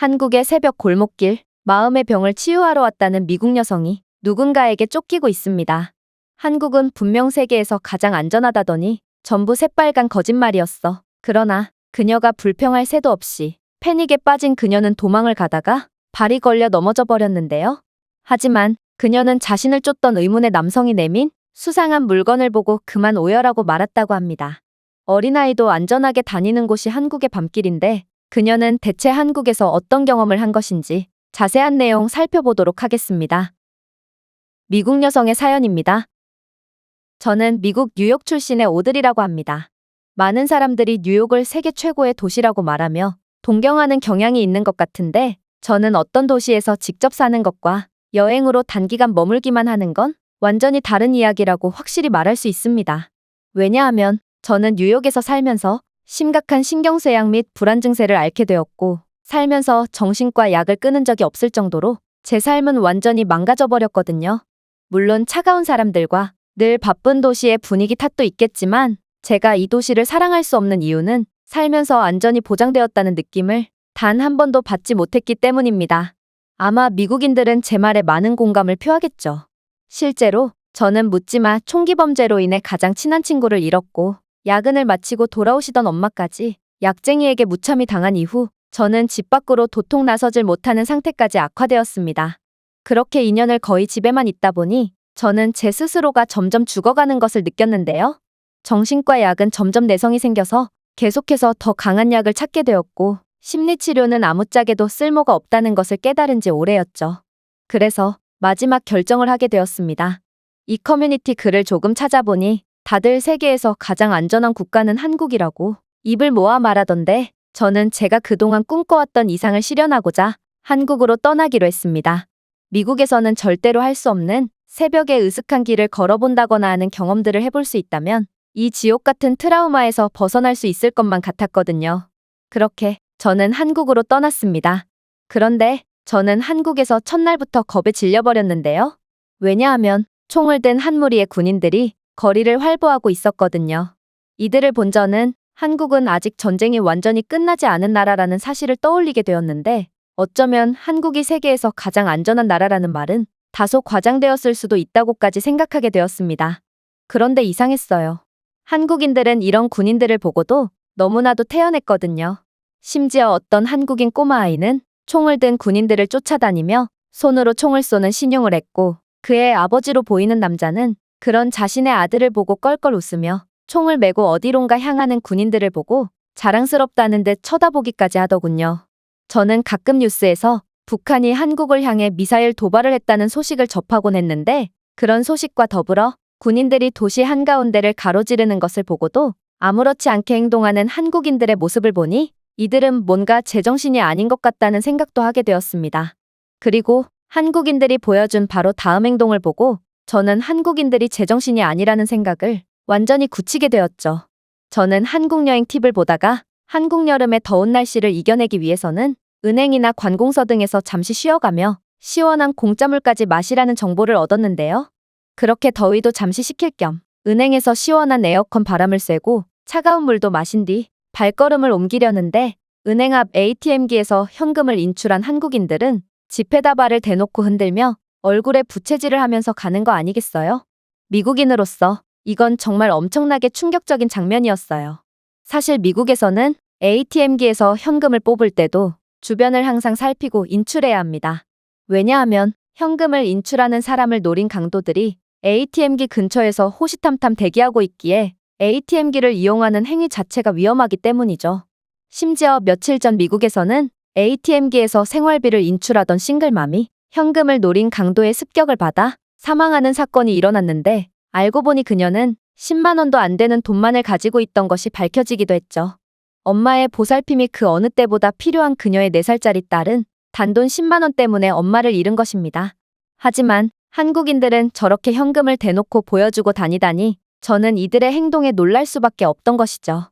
한국의 새벽 골목길, 마음의 병을 치유하러 왔다는 미국 여성이 누군가에게 쫓기고 있습니다. 한국은 분명 세계에서 가장 안전하다더니 전부 새빨간 거짓말이었어. 그러나 그녀가 불평할 새도 없이 패닉에 빠진 그녀는 도망을 가다가 발이 걸려 넘어져 버렸는데요. 하지만 그녀는 자신을 쫓던 의문의 남성이 내민 수상한 물건을 보고 그만 오열하고 말았다고 합니다. 어린아이도 안전하게 다니는 곳이 한국의 밤길인데 그녀는 대체 한국에서 어떤 경험을 한 것인지 자세한 내용 살펴보도록 하겠습니다. 미국 여성의 사연입니다. 저는 미국 뉴욕 출신의 오드리라고 합니다. 많은 사람들이 뉴욕을 세계 최고의 도시라고 말하며 동경하는 경향이 있는 것 같은데 저는 어떤 도시에서 직접 사는 것과 여행으로 단기간 머물기만 하는 건 완전히 다른 이야기라고 확실히 말할 수 있습니다. 왜냐하면 저는 뉴욕에서 살면서 심각한 신경쇠약 및 불안 증세를 앓게 되었고 살면서 정신과 약을 끊은 적이 없을 정도로 제 삶은 완전히 망가져 버렸거든요. 물론 차가운 사람들과 늘 바쁜 도시의 분위기 탓도 있겠지만 제가 이 도시를 사랑할 수 없는 이유는 살면서 안전이 보장되었다는 느낌을 단 한 번도 받지 못했기 때문입니다. 아마 미국인들은 제 말에 많은 공감을 표하겠죠. 실제로 저는 묻지마 총기 범죄로 인해 가장 친한 친구를 잃었고 야근을 마치고 돌아오시던 엄마까지 약쟁이에게 무참히 당한 이후 저는 집 밖으로 도통 나서질 못하는 상태까지 악화되었습니다. 그렇게 2년을 거의 집에만 있다 보니 저는 제 스스로가 점점 죽어가는 것을 느꼈는데요. 정신과 약은 점점 내성이 생겨서 계속해서 더 강한 약을 찾게 되었고 심리치료는 아무짝에도 쓸모가 없다는 것을 깨달은 지 오래였죠. 그래서 마지막 결정을 하게 되었습니다. 이 커뮤니티 글을 조금 찾아보니 다들 세계에서 가장 안전한 국가는 한국이라고 입을 모아 말하던데 저는 제가 그동안 꿈꿔왔던 이상을 실현하고자 한국으로 떠나기로 했습니다. 미국에서는 절대로 할 수 없는 새벽의 으슥한 길을 걸어본다거나 하는 경험들을 해볼 수 있다면 이 지옥 같은 트라우마에서 벗어날 수 있을 것만 같았거든요. 그렇게 저는 한국으로 떠났습니다. 그런데 저는 한국에서 첫날부터 겁에 질려버렸는데요. 왜냐하면 총을 든 한 무리의 군인들이 거리를 활보하고 있었거든요. 이들을 본 저는 한국은 아직 전쟁이 완전히 끝나지 않은 나라라는 사실을 떠올리게 되었는데 어쩌면 한국이 세계에서 가장 안전한 나라라는 말은 다소 과장되었을 수도 있다고까지 생각하게 되었습니다. 그런데 이상했어요. 한국인들은 이런 군인들을 보고도 너무나도 태연했거든요. 심지어 어떤 한국인 꼬마아이는 총을 든 군인들을 쫓아다니며 손으로 총을 쏘는 신용을 했고 그의 아버지로 보이는 남자는 그런 자신의 아들을 보고 껄껄 웃으며 총을 메고 어디론가 향하는 군인들을 보고 자랑스럽다는 듯 쳐다보기까지 하더군요. 저는 가끔 뉴스에서 북한이 한국을 향해 미사일 도발을 했다는 소식을 접하곤 했는데 그런 소식과 더불어 군인들이 도시 한가운데를 가로지르는 것을 보고도 아무렇지 않게 행동하는 한국인들의 모습을 보니 이들은 뭔가 제정신이 아닌 것 같다는 생각도 하게 되었습니다. 그리고 한국인들이 보여준 바로 다음 행동을 보고 저는 한국인들이 제정신이 아니라는 생각을 완전히 굳히게 되었죠. 저는 한국 여행 팁을 보다가 한국 여름의 더운 날씨를 이겨내기 위해서는 은행이나 관공서 등에서 잠시 쉬어가며 시원한 공짜물까지 마시라는 정보를 얻었는데요. 그렇게 더위도 잠시 식힐 겸 은행에서 시원한 에어컨 바람을 쐬고 차가운 물도 마신 뒤 발걸음을 옮기려는데 은행 앞 ATM기에서 현금을 인출한 한국인들은 지폐다 발을 대놓고 흔들며 얼굴에 부채질을 하면서 가는 거 아니겠어요? 미국인으로서 이건 정말 엄청나게 충격적인 장면이었어요. 사실 미국에서는 ATM기에서 현금을 뽑을 때도 주변을 항상 살피고 인출해야 합니다. 왜냐하면 현금을 인출하는 사람을 노린 강도들이 ATM기 근처에서 호시탐탐 대기하고 있기에 ATM기를 이용하는 행위 자체가 위험하기 때문이죠. 심지어 며칠 전 미국에서는 ATM기에서 생활비를 인출하던 싱글맘이 현금을 노린 강도의 습격을 받아 사망하는 사건이 일어났는데 알고 보니 그녀는 10만 원도 안 되는 돈만을 가지고 있던 것이 밝혀지기도 했죠. 엄마의 보살핌이 그 어느 때보다 필요한 그녀의 4살짜리 딸은 단돈 10만 원 때문에 엄마를 잃은 것입니다. 하지만 한국인들은 저렇게 현금을 대놓고 보여주고 다니다니 저는 이들의 행동에 놀랄 수밖에 없던 것이죠.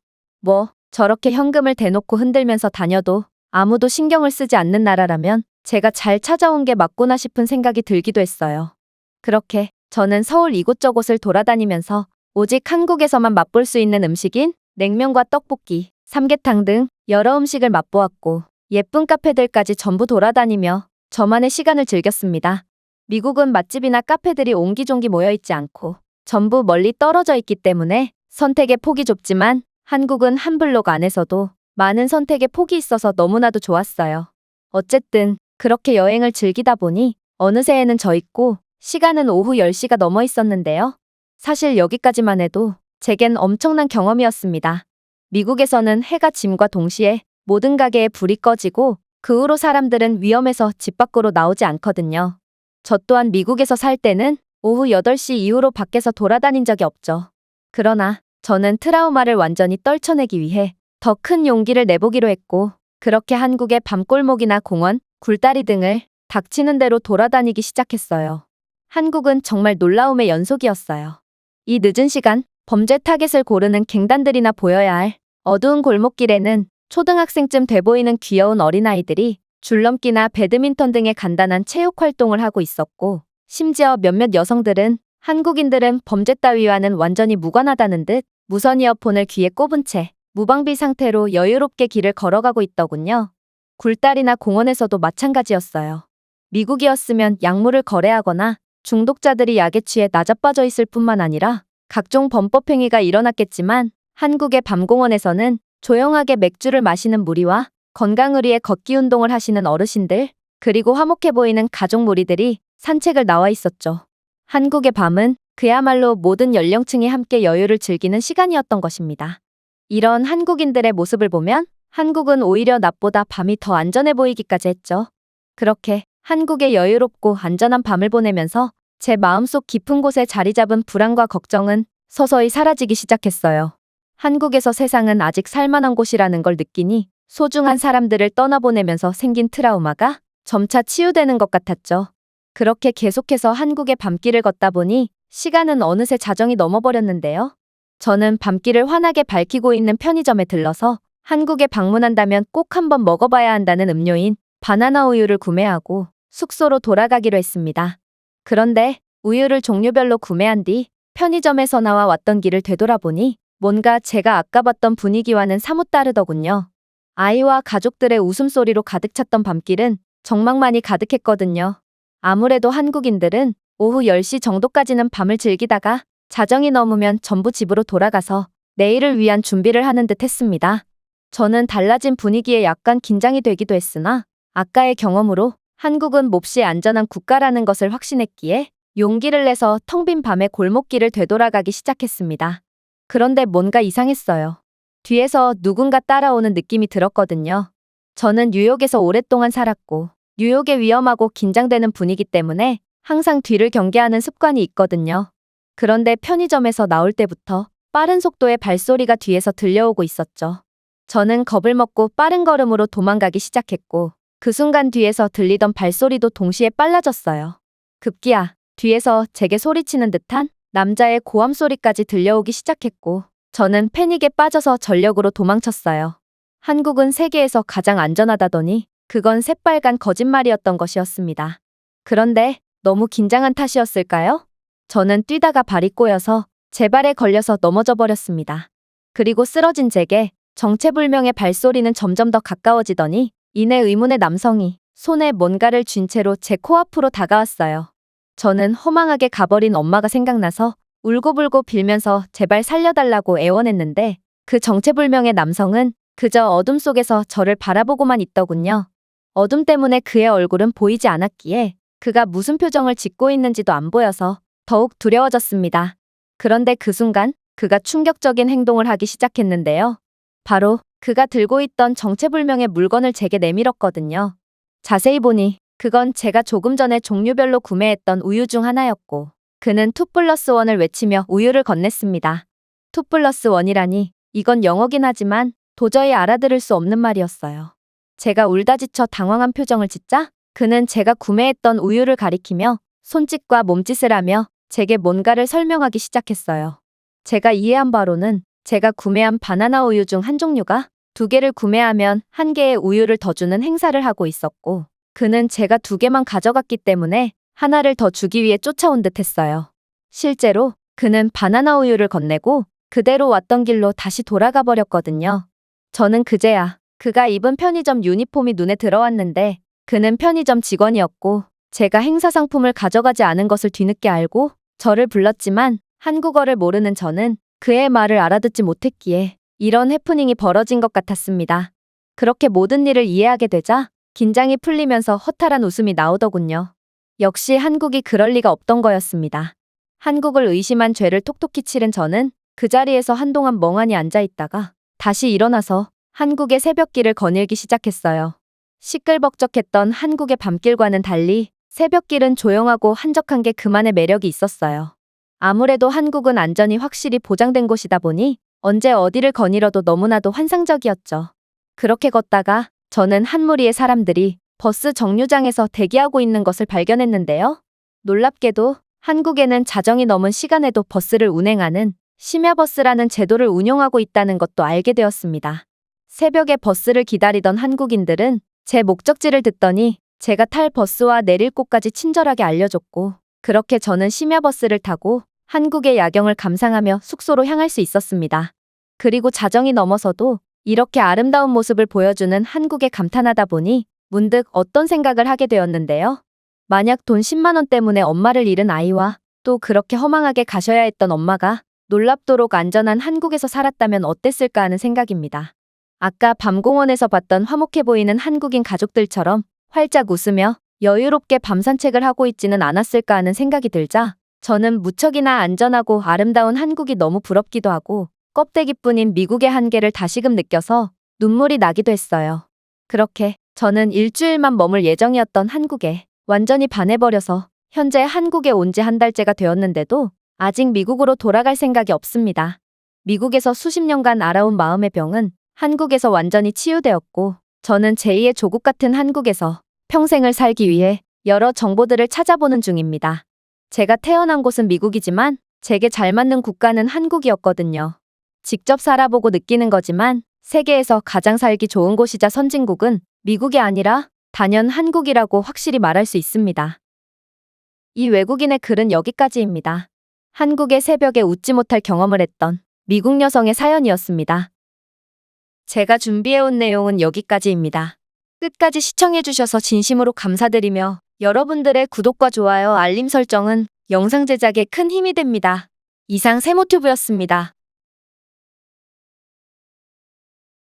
저렇게 현금을 대놓고 흔들면서 다녀도 아무도 신경을 쓰지 않는 나라라면 제가 잘 찾아온 게 맞구나 싶은 생각이 들기도 했어요. 그렇게 저는 서울 이곳저곳을 돌아다니면서 오직 한국에서만 맛볼 수 있는 음식인 냉면과 떡볶이, 삼계탕 등 여러 음식을 맛보았고 예쁜 카페들까지 전부 돌아다니며 저만의 시간을 즐겼습니다. 미국은 맛집이나 카페들이 옹기종기 모여있지 않고 전부 멀리 떨어져 있기 때문에 선택의 폭이 좁지만 한국은 한 블록 안에서도 많은 선택의 폭이 있어서 너무나도 좋았어요. 어쨌든 그렇게 여행을 즐기다 보니 어느새에는 저 있고 시간은 오후 10시가 넘어 있었는데요. 사실 여기까지만 해도 제겐 엄청난 경험이었습니다. 미국에서는 해가 짐과 동시에 모든 가게에 불이 꺼지고 그 후로 사람들은 위험해서 집 밖으로 나오지 않거든요. 저 또한 미국에서 살 때는 오후 8시 이후로 밖에서 돌아다닌 적이 없죠. 그러나 저는 트라우마를 완전히 떨쳐내기 위해 더 큰 용기를 내보기로 했고 그렇게 한국의 밤골목이나 공원, 굴다리 등을 닥치는 대로 돌아다니기 시작했어요. 한국은 정말 놀라움의 연속이었어요. 이 늦은 시간 범죄 타겟을 고르는 갱단들이나 보여야 할 어두운 골목길에는 초등학생쯤 돼 보이는 귀여운 어린아이들이 줄넘기나 배드민턴 등의 간단한 체육 활동을 하고 있었고 심지어 몇몇 여성들은 한국인들은 범죄 따위와는 완전히 무관하다는 듯 무선 이어폰을 귀에 꼽은 채 무방비 상태로 여유롭게 길을 걸어가고 있더군요. 굴다리나 공원에서도 마찬가지였어요. 미국이었으면 약물을 거래하거나 중독자들이 약에 취해 나자빠져 있을 뿐만 아니라 각종 범법 행위가 일어났겠지만 한국의 밤공원에서는 조용하게 맥주를 마시는 무리와 건강을 위해 걷기 운동을 하시는 어르신들, 그리고 화목해 보이는 가족 무리들이 산책을 나와 있었죠. 한국의 밤은 그야말로 모든 연령층이 함께 여유를 즐기는 시간이었던 것입니다. 이런 한국인들의 모습을 보면 한국은 오히려 낮보다 밤이 더 안전해 보이기까지 했죠. 그렇게 한국의 여유롭고 안전한 밤을 보내면서 제 마음속 깊은 곳에 자리 잡은 불안과 걱정은 서서히 사라지기 시작했어요. 한국에서 세상은 아직 살만한 곳이라는 걸 느끼니 소중한 사람들을 떠나보내면서 생긴 트라우마가 점차 치유되는 것 같았죠. 그렇게 계속해서 한국의 밤길을 걷다 보니 시간은 어느새 자정이 넘어버렸는데요. 저는 밤길을 환하게 밝히고 있는 편의점에 들러서 한국에 방문한다면 꼭 한번 먹어봐야 한다는 음료인 바나나 우유를 구매하고 숙소로 돌아가기로 했습니다. 그런데 우유를 종류별로 구매한 뒤 편의점에서 나와 왔던 길을 되돌아보니 뭔가 제가 아까 봤던 분위기와는 사뭇 다르더군요. 아이와 가족들의 웃음소리로 가득 찼던 밤길은 정막만이 가득했거든요. 아무래도 한국인들은 오후 10시 정도까지는 밤을 즐기다가 자정이 넘으면 전부 집으로 돌아가서 내일을 위한 준비를 하는 듯 했습니다. 저는 달라진 분위기에 약간 긴장이 되기도 했으나 아까의 경험으로 한국은 몹시 안전한 국가라는 것을 확신했기에 용기를 내서 텅 빈 밤의 골목길을 되돌아가기 시작했습니다. 그런데 뭔가 이상했어요. 뒤에서 누군가 따라오는 느낌이 들었거든요. 저는 뉴욕에서 오랫동안 살았고 뉴욕의 위험하고 긴장되는 분위기 때문에 항상 뒤를 경계하는 습관이 있거든요. 그런데 편의점에서 나올 때부터 빠른 속도의 발소리가 뒤에서 들려오고 있었죠. 저는 겁을 먹고 빠른 걸음으로 도망가기 시작했고 그 순간 뒤에서 들리던 발소리도 동시에 빨라졌어요. 급기야 뒤에서 제게 소리치는 듯한 남자의 고함 소리까지 들려오기 시작했고 저는 패닉에 빠져서 전력으로 도망쳤어요. 한국은 세계에서 가장 안전하다더니 그건 새빨간 거짓말이었던 것이었습니다. 그런데 너무 긴장한 탓이었을까요? 저는 뛰다가 발이 꼬여서 제 발에 걸려서 넘어져 버렸습니다. 그리고 쓰러진 제게 정체불명의 발소리는 점점 더 가까워지더니 이내 의문의 남성이 손에 뭔가를 쥔 채로 제 코앞으로 다가왔어요. 저는 허망하게 가버린 엄마가 생각나서 울고불고 빌면서 제발 살려달라고 애원했는데 그 정체불명의 남성은 그저 어둠 속에서 저를 바라보고만 있더군요. 어둠 때문에 그의 얼굴은 보이지 않았기에 그가 무슨 표정을 짓고 있는지도 안 보여서 더욱 두려워졌습니다. 그런데 그 순간 그가 충격적인 행동을 하기 시작했는데요. 바로 그가 들고 있던 정체불명의 물건을 제게 내밀었거든요. 자세히 보니 그건 제가 조금 전에 종류별로 구매했던 우유 중 하나였고 그는 2+1을 외치며 우유를 건넸습니다. 2+1이라니 이건 영어긴 하지만 도저히 알아들을 수 없는 말이었어요. 제가 울다 지쳐 당황한 표정을 짓자 그는 제가 구매했던 우유를 가리키며 손짓과 몸짓을 하며 제게 뭔가를 설명하기 시작했어요. 제가 이해한 바로는 제가 구매한 바나나 우유 중 한 종류가 2개를 구매하면 1개의 우유를 더 주는 행사를 하고 있었고 그는 제가 2개만 가져갔기 때문에 하나를 더 주기 위해 쫓아온 듯 했어요. 실제로 그는 바나나 우유를 건네고 그대로 왔던 길로 다시 돌아가 버렸거든요. 저는 그제야 그가 입은 편의점 유니폼이 눈에 들어왔는데 그는 편의점 직원이었고 제가 행사 상품을 가져가지 않은 것을 뒤늦게 알고 저를 불렀지만 한국어를 모르는 저는 그의 말을 알아듣지 못했기에 이런 해프닝이 벌어진 것 같았습니다. 그렇게 모든 일을 이해하게 되자 긴장이 풀리면서 허탈한 웃음이 나오더군요. 역시 한국이 그럴 리가 없던 거였습니다. 한국을 의심한 죄를 톡톡히 치른 저는 그 자리에서 한동안 멍하니 앉아 있다가 다시 일어나서 한국의 새벽길을 거닐기 시작했어요. 시끌벅적했던 한국의 밤길과는 달리 새벽길은 조용하고 한적한 게 그만의 매력이 있었어요. 아무래도 한국은 안전이 확실히 보장된 곳이다 보니 언제 어디를 거닐어도 너무나도 환상적이었죠. 그렇게 걷다가 저는 한 무리의 사람들이 버스 정류장에서 대기하고 있는 것을 발견했는데요. 놀랍게도 한국에는 자정이 넘은 시간에도 버스를 운행하는 심야버스라는 제도를 운영하고 있다는 것도 알게 되었습니다. 새벽에 버스를 기다리던 한국인들은 제 목적지를 듣더니 제가 탈 버스와 내릴 곳까지 친절하게 알려줬고 그렇게 저는 심야버스를 타고 한국의 야경을 감상하며 숙소로 향할 수 있었습니다. 그리고 자정이 넘어서도 이렇게 아름다운 모습을 보여주는 한국에 감탄하다 보니 문득 어떤 생각을 하게 되었는데요. 만약 돈 10만 원 때문에 엄마를 잃은 아이와 또 그렇게 허망하게 가셔야 했던 엄마가 놀랍도록 안전한 한국에서 살았다면 어땠을까 하는 생각입니다. 아까 밤공원에서 봤던 화목해 보이는 한국인 가족들처럼 활짝 웃으며 여유롭게 밤 산책을 하고 있지는 않았을까 하는 생각이 들자 저는 무척이나 안전하고 아름다운 한국이 너무 부럽기도 하고 껍데기뿐인 미국의 한계를 다시금 느껴서 눈물이 나기도 했어요. 그렇게 저는 일주일만 머물 예정이었던 한국에 완전히 반해버려서 현재 한국에 온 지 한 달째가 되었는데도 아직 미국으로 돌아갈 생각이 없습니다. 미국에서 수십 년간 알아온 마음의 병은 한국에서 완전히 치유되었고 저는 제2의 조국 같은 한국에서 평생을 살기 위해 여러 정보들을 찾아보는 중입니다. 제가 태어난 곳은 미국이지만 제게 잘 맞는 국가는 한국이었거든요. 직접 살아보고 느끼는 거지만 세계에서 가장 살기 좋은 곳이자 선진국은 미국이 아니라 단연 한국이라고 확실히 말할 수 있습니다. 이 외국인의 글은 여기까지입니다. 한국의 새벽에 웃지 못할 경험을 했던 미국 여성의 사연이었습니다. 제가 준비해온 내용은 여기까지입니다. 끝까지 시청해주셔서 진심으로 감사드리며 여러분들의 구독과 좋아요, 알림 설정은 영상 제작에 큰 힘이 됩니다. 이상 세모튜브였습니다.